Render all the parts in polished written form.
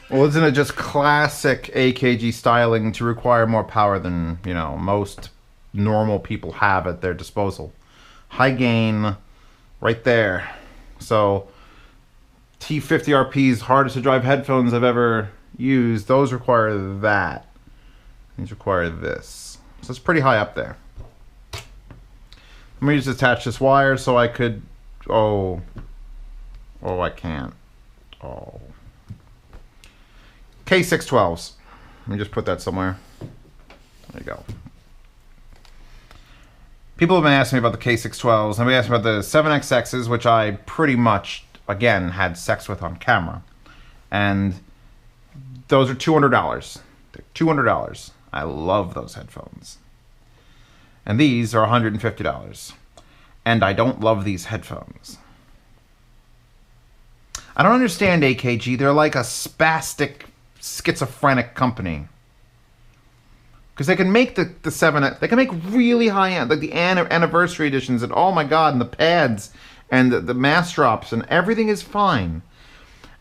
Well, isn't it just classic AKG styling to require more power than, most normal people have at their disposal? High gain right there. So, T50RP's hardest to drive headphones I've ever used, those require that. These require this. So it's pretty high up there. Let me just attach this wire so I could... Oh, I can't. Oh. K612s. Let me just put that somewhere. There you go. People have been asking me about the K612s. They've been asking about the 7XXs, which I pretty much, again, had sex with on camera. And those are $200. They're $200. I love those headphones. And these are $150. And I don't love these headphones. I don't understand AKG. They're like a spastic, schizophrenic company. Because they can make the 7, they can make really high-end, like the anniversary editions, and oh my god, and the pads, and the mass drops, and everything is fine.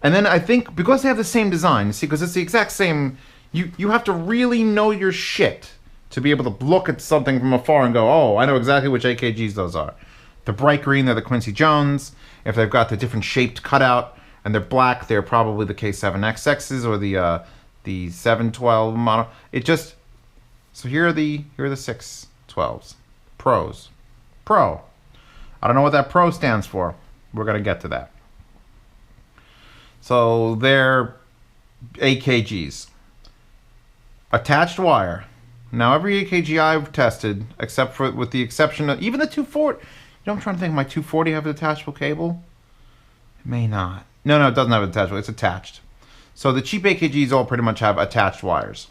And then I think, because they have the same design, see, because it's the exact same, you have to really know your shit to be able to look at something from afar and go, oh, I know exactly which AKGs those are. The bright green, they're the Quincy Jones. If they've got the different shaped cutout, and they're black, they're probably the K7XXs or the 712 model. It just... So here are the 612s. Pros. Pro. I don't know what that pro stands for. We're going to get to that. So they're AKGs. Attached wire. Now every AKG I've tested, except for with the exception of even the 240. I'm trying to think, my 240 have an attachable cable? It may not. No, it doesn't have an attachable. It's attached. So the cheap AKGs all pretty much have attached wires.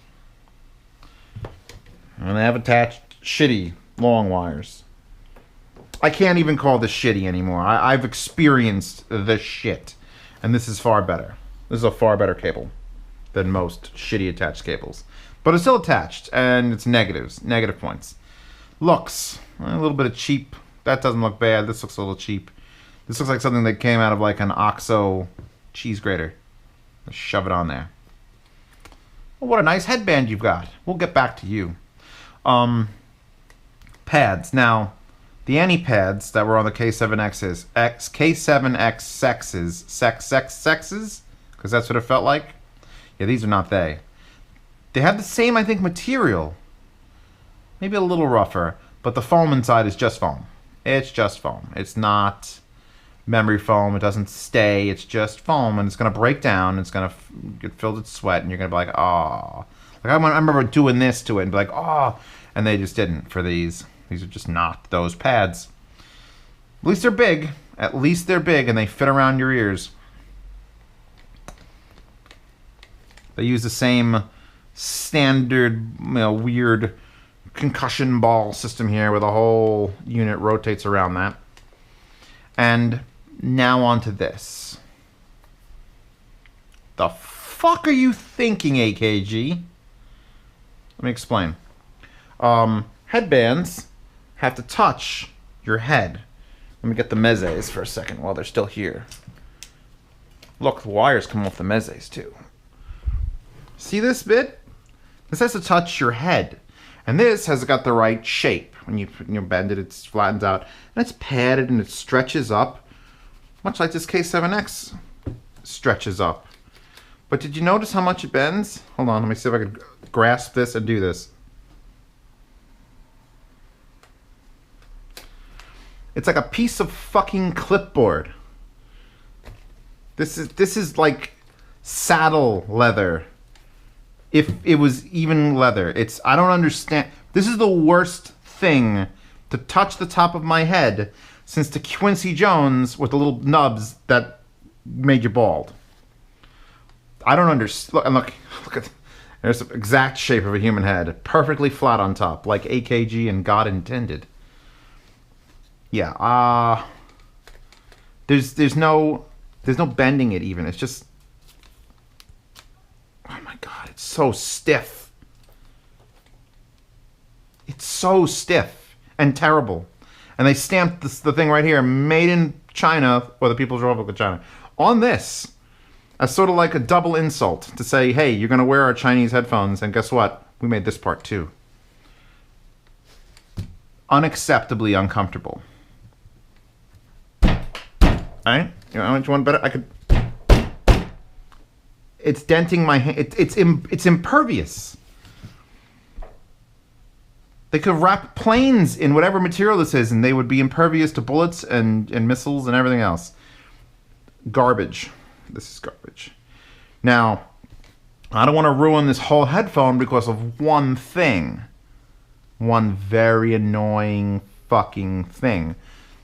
And they have attached shitty long wires. I can't even call this shitty anymore. I've experienced this shit. And this is far better. This is a far better cable than most shitty attached cables. But it's still attached, and it's negatives. Negative points. Looks. A little bit of cheap. That doesn't look bad. This looks a little cheap. This looks like something that came out of like an OXO cheese grater. Let's shove it on there. Well, what a nice headband you've got. We'll get back to you. Pads. Now, the anti-pads that were on the K7Xs, K7XXs, because that's what it felt like. Yeah, these are not they. They have the same, I think, material. Maybe a little rougher, but the foam inside is just foam. It's just foam. It's not memory foam. It doesn't stay. It's just foam, and it's going to break down. It's going to get filled with sweat, and you're going to be like, oh. Like I remember doing this to it and be like, oh. And they just didn't for these. These are just not those pads. At least they're big. At least they're big, and they fit around your ears. They use the same standard, weird concussion ball system here where the whole unit rotates around that. And now on to this. The fuck are you thinking, AKG? Let me explain. Headbands have to touch your head. Let me get the mezes for a second while they're still here. Look, the wires come off the mezes too. See this bit? This has to touch your head. And this has got the right shape. When you bend it, it flattens out. And it's padded and it stretches up. Much like this K7X stretches up. But did you notice how much it bends? Hold on, let me see if I can grasp this and do this. It's like a piece of fucking clipboard. This is like saddle leather. If it was even leather. I don't understand. This is the worst thing to touch the top of my head since the Quincy Jones with the little nubs that made you bald. I don't understand. Look at, there's the exact shape of a human head. Perfectly flat on top, like AKG and God intended. Yeah, there's no bending it even. It's just, oh my God, it's so stiff. It's so stiff and terrible. And they stamped the thing right here, made in China, or the People's Republic of China, on this. as sort of like a double insult to say, hey, you're going to wear our Chinese headphones, and guess what? We made this part too. Unacceptably uncomfortable. Alright? You want better? I could... It's denting my hand. It's impervious. They could wrap planes in whatever material this is, and they would be impervious to bullets and missiles and everything else. Garbage. This is garbage. Now, I don't want to ruin this whole headphone because of one thing. One very annoying fucking thing.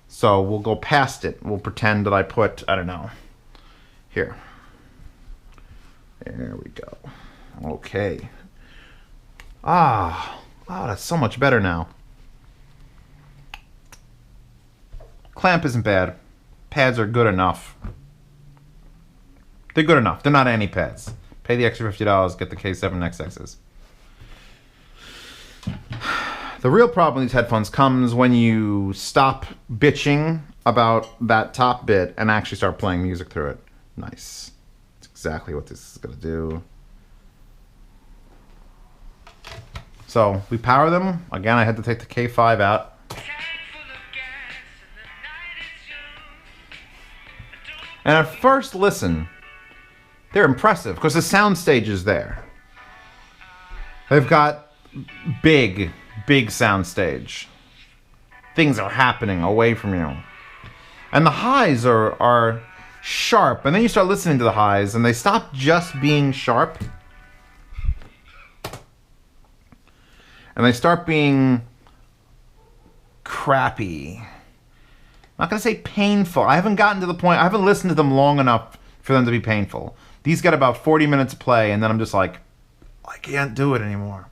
So we'll go past it. We'll pretend that I put, I don't know, here. There we go. Okay. Ah, that's so much better now. Clamp isn't bad. Pads are good enough. They're good enough. They're not anti-pads. Pay the extra $50, get the K7XXs. The real problem with these headphones comes when you stop bitching about that top bit and actually start playing music through it. Nice. That's exactly what this is going to do. So, we power them. Again, I had to take the K5 out. And at first listen, they're impressive because the soundstage is there. They've got big soundstage. Things are happening away from you. And the highs are sharp. And then you start listening to the highs and they stop just being sharp. And they start being crappy. I'm not going to say painful. I haven't gotten to the point. I haven't listened to them long enough for them to be painful. These get about 40 minutes of play, and then I'm just like, I can't do it anymore.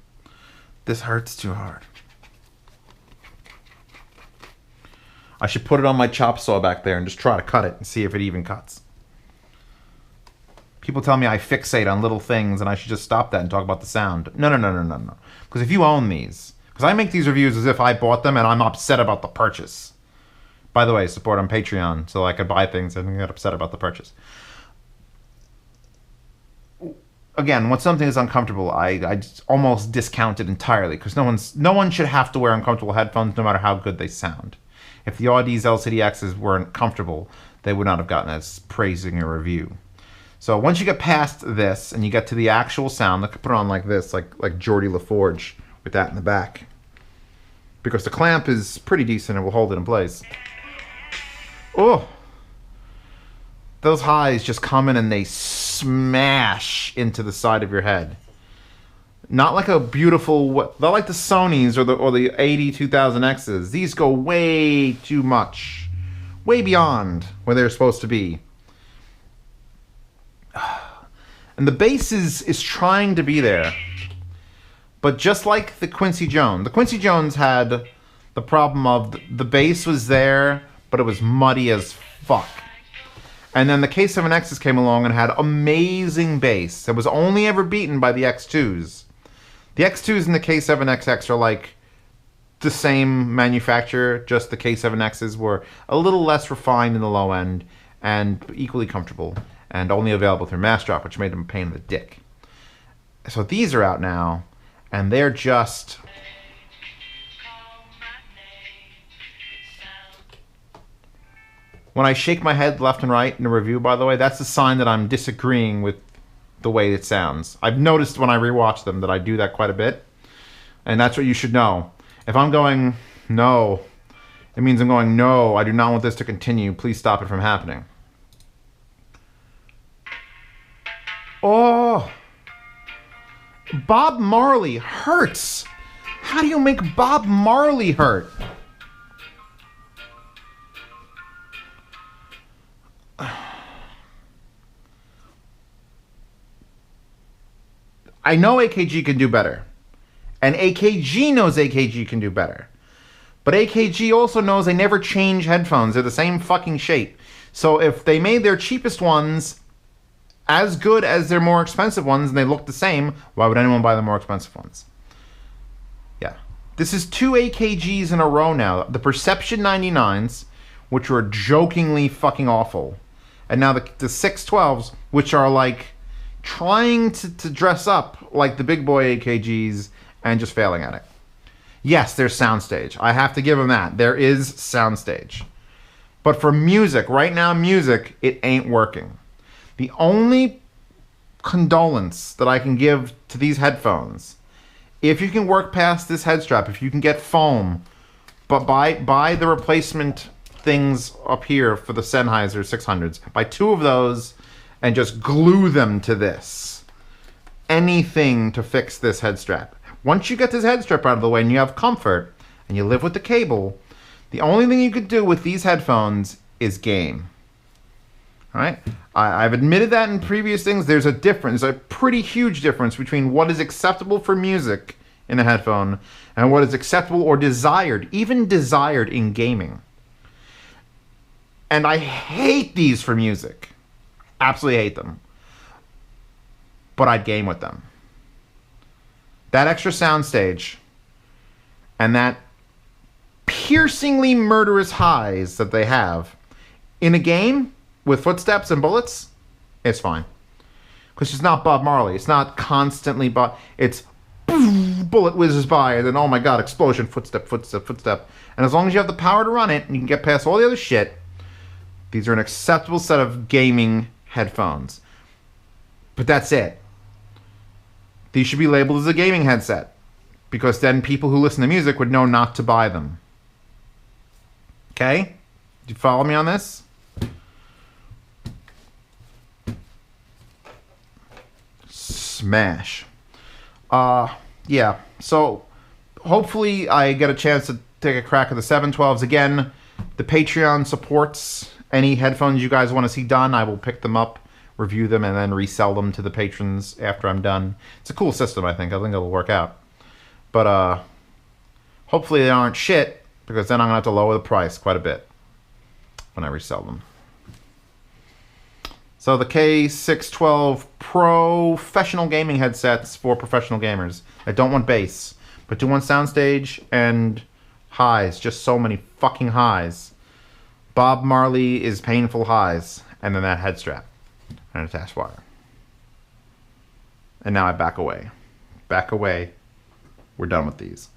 This hurts too hard. I should put it on my chop saw back there and just try to cut it and see if it even cuts. People tell me I fixate on little things and I should just stop that and talk about the sound. No. Because if you own these, because I make these reviews as if I bought them and I'm upset about the purchase. By the way, support on Patreon so I could buy things and get upset about the purchase. Again, when something is uncomfortable, I just almost discount it entirely because no one should have to wear uncomfortable headphones no matter how good they sound. If the Audi's LCD-Xs weren't comfortable, they would not have gotten as praising a review. So once you get past this and you get to the actual sound, I could put it on like this, like Geordie LaForge with that in the back. Because the clamp is pretty decent and will hold it in place. Oh! Those highs just come in and they smash into the side of your head. Not like a beautiful, not like the Sonys or the AD2000Xs. These go way too much. Way beyond where they're supposed to be. And the bass is trying to be there. But just like the Quincy Jones had the problem of the bass was there, but it was muddy as fuck. And then the K7Xs came along and had amazing bass that was only ever beaten by the X2s. The X2s and the K7XX are like the same manufacturer, just the K7Xs were a little less refined in the low end and equally comfortable and only available through Massdrop, which made them a pain in the dick. So these are out now, and they're just... When I shake my head left and right in a review, by the way, that's a sign that I'm disagreeing with the way it sounds. I've noticed when I rewatch them that I do that quite a bit, and that's what you should know. If I'm going, no, it means I'm going, no, I do not want this to continue. Please stop it from happening. Oh, Bob Marley hurts. How do you make Bob Marley hurt? I know AKG can do better. And AKG knows AKG can do better. But AKG also knows they never change headphones. They're the same fucking shape. So if they made their cheapest ones as good as their more expensive ones and they look the same, why would anyone buy the more expensive ones? Yeah. This is 2 AKGs in a row now. The Perception 99s, which were jokingly fucking awful. And now the 612s, which are like trying to dress up like the big boy AKGs and just failing at it. Yes, there's soundstage. I have to give them that. There is soundstage. But for music, right now, music, it ain't working. The only condolence that I can give to these headphones, if you can work past this head strap, if you can get foam, but buy the replacement things up here for the Sennheiser 600s, buy 2 of those and just glue them to this. Anything to fix this head strap. Once you get this head strap out of the way and you have comfort and you live with the cable, the only thing you could do with these headphones is game. All right? I've admitted that in previous things. There's a difference, a pretty huge difference between what is acceptable for music in a headphone and what is acceptable or desired, even desired in gaming. And I hate these for music. Absolutely hate them. But I'd game with them. That extra soundstage and that piercingly murderous highs that they have in a game with footsteps and bullets, it's fine. Because it's not Bob Marley. It's not constantly it's bullet whizzes by and then, oh my god, explosion, footstep, footstep, footstep. And as long as you have the power to run it and you can get past all the other shit, these are an acceptable set of gaming headphones. But that's it. These should be labeled as a gaming headset. Because then people who listen to music would know not to buy them. Okay? Do you follow me on this? Smash. Yeah. So, hopefully I get a chance to take a crack at the 712s. Again, the Patreon supports any headphones you guys want to see done. I will pick them up, review them, and then resell them to the patrons after I'm done. It's a cool system, I think. I think it'll work out. But, hopefully they aren't shit, because then I'm going to have to lower the price quite a bit when I resell them. So the K612 Pro professional gaming headsets for professional gamers. I don't want bass, but do want soundstage and highs. Just so many fucking highs. Bob Marley is painful highs. And then that head strap. And attached wire. And now I back away. Back away. We're done with these.